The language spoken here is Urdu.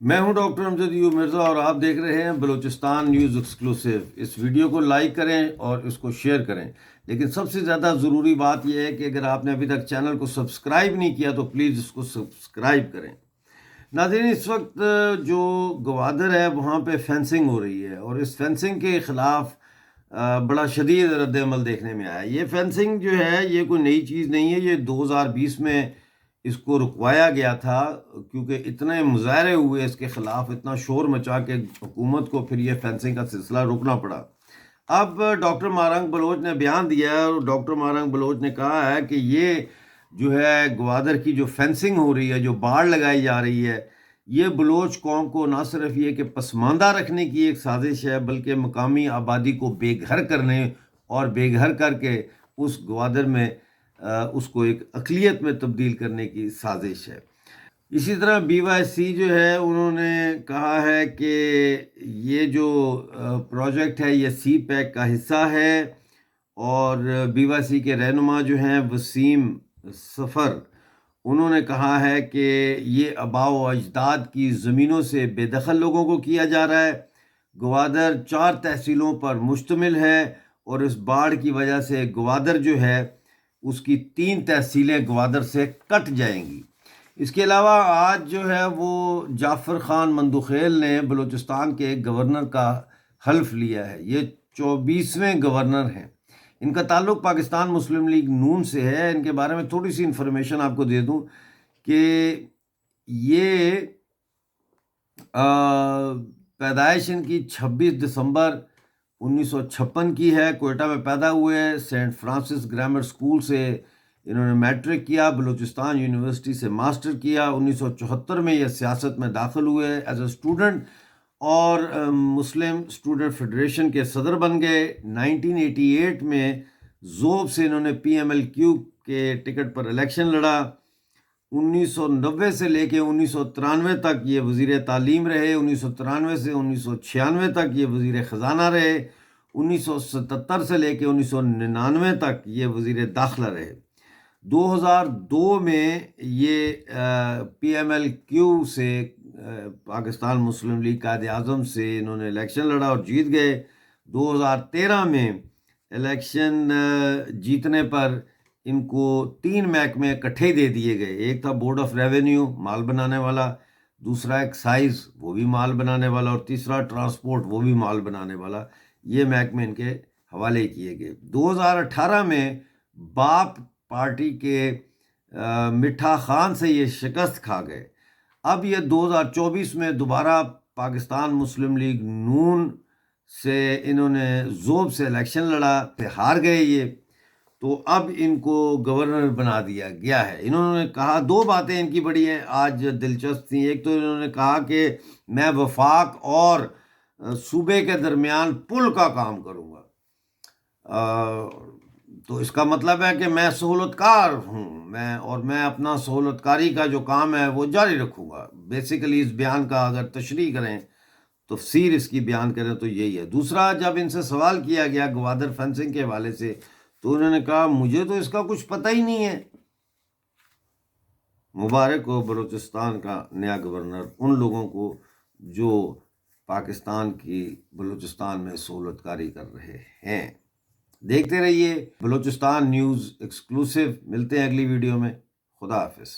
میں ہوں ڈاکٹر امجد یو مرزا اور آپ دیکھ رہے ہیں بلوچستان نیوز ایکسکلوسیو۔ اس ویڈیو کو لائک کریں اور اس کو شیئر کریں، لیکن سب سے زیادہ ضروری بات یہ ہے کہ اگر آپ نے ابھی تک چینل کو سبسکرائب نہیں کیا تو پلیز اس کو سبسکرائب کریں۔ ناظرین، اس وقت جو گوادر ہے وہاں پہ فینسنگ ہو رہی ہے اور اس فینسنگ کے خلاف بڑا شدید رد عمل دیکھنے میں آیا۔ یہ فینسنگ جو ہے یہ کوئی نئی چیز نہیں ہے، یہ 2020 میں اس کو رکوایا گیا تھا کیونکہ اتنے مظاہرے ہوئے اس کے خلاف، اتنا شور مچا کے حکومت کو پھر یہ فینسنگ کا سلسلہ روکنا پڑا۔ اب ڈاکٹر مارنگ بلوچ نے بیان دیا ہے اور ڈاکٹر مارنگ بلوچ نے کہا ہے کہ یہ جو ہے گوادر کی جو فینسنگ ہو رہی ہے، جو باڑ لگائی جا رہی ہے، یہ بلوچ قوم کو نہ صرف یہ کہ پسماندہ رکھنے کی ایک سازش ہے بلکہ مقامی آبادی کو بے گھر کرنے اور بے گھر کر کے اس گوادر میں اس کو ایک اقلیت میں تبدیل کرنے کی سازش ہے۔ اسی طرح بی وائی سی جو ہے انہوں نے کہا ہے کہ یہ جو پروجیکٹ ہے یہ سی پیک کا حصہ ہے، اور بی وائی سی کے رہنما جو ہیں وسیم سفر، انہوں نے کہا ہے کہ یہ آباء و اجداد کی زمینوں سے بے دخل لوگوں کو کیا جا رہا ہے۔ گوادر 4 تحصیلوں پر مشتمل ہے اور اس باڑھ کی وجہ سے گوادر جو ہے اس کی 3 تحصیلیں گوادر سے کٹ جائیں گی۔ اس کے علاوہ آج جو ہے وہ جعفر خان مندوخیل نے بلوچستان کے گورنر کا حلف لیا ہے۔ یہ 24ویں گورنر ہیں۔ ان کا تعلق پاکستان مسلم لیگ نون سے ہے۔ ان کے بارے میں تھوڑی سی انفارمیشن آپ کو دے دوں کہ یہ پیدائش ان کی 26 دسمبر 1956 کی ہے۔ کوئٹہ میں پیدا ہوئے، سینٹ فرانسس گرامر اسکول سے انہوں نے میٹرک کیا، بلوچستان یونیورسٹی سے ماسٹر کیا۔ 1974 میں یہ سیاست میں داخل ہوئے ایز اے اسٹوڈنٹ اور مسلم اسٹوڈنٹ فیڈریشن کے صدر بن گئے۔ 1988 میں ذوب سے انہوں نے پی ایم ایل کیو کے ٹکٹ پر الیکشن لڑا۔ 1990 سے لے کے 1993 تک یہ وزیر تعلیم رہے، 1993 سے 1996 تک یہ وزیر خزانہ رہے، 1977 سے لے کے 1999 تک یہ وزیر داخلہ رہے۔ 2002 میں یہ پی ایم ایل کیو سے پاکستان مسلم لیگ قائد اعظم سے انہوں نے الیکشن لڑا اور جیت گئے۔ 2013 میں الیکشن جیتنے پر ان کو 3 محکمے اکٹھے دے دیے گئے۔ ایک تھا بورڈ آف ریونیو، مال بنانے والا، دوسرا ایکسائز، وہ بھی مال بنانے والا، اور تیسرا ٹرانسپورٹ، وہ بھی مال بنانے والا۔ یہ محکمے ان کے حوالے کیے گئے۔ 2018 میں باپ پارٹی کے مٹھا خان سے یہ شکست کھا گئے۔ اب یہ 2024 میں دوبارہ پاکستان مسلم لیگ نون سے انہوں نے ذوب سے الیکشن لڑا، ہار گئے یہ، تو اب ان کو گورنر بنا دیا گیا ہے۔ انہوں نے کہا 2 باتیں ان کی بڑی ہیں آج دلچسپ تھیں۔ ایک تو انہوں نے کہا کہ میں وفاق اور صوبے کے درمیان پل کا کام کروں گا، تو اس کا مطلب ہے کہ میں سہولت کار ہوں، میں اپنا سہولت کاری کا جو کام ہے وہ جاری رکھوں گا۔ بیسیکلی اس بیان کا اگر تشریح کریں، تفسیر اس کی بیان کریں تو یہی ہے۔ دوسرا، جب ان سے سوال کیا گیا گوادر فینسنگ کے حوالے سے تو انہوں نے کہا مجھے تو اس کا کچھ پتہ ہی نہیں ہے۔ مبارک ہو بلوچستان کا نیا گورنر ان لوگوں کو جو پاکستان کی بلوچستان میں سہولت کاری کر رہے ہیں۔ دیکھتے رہیے بلوچستان نیوز ایکسکلوسیو۔ ملتے ہیں اگلی ویڈیو میں۔ خدا حافظ۔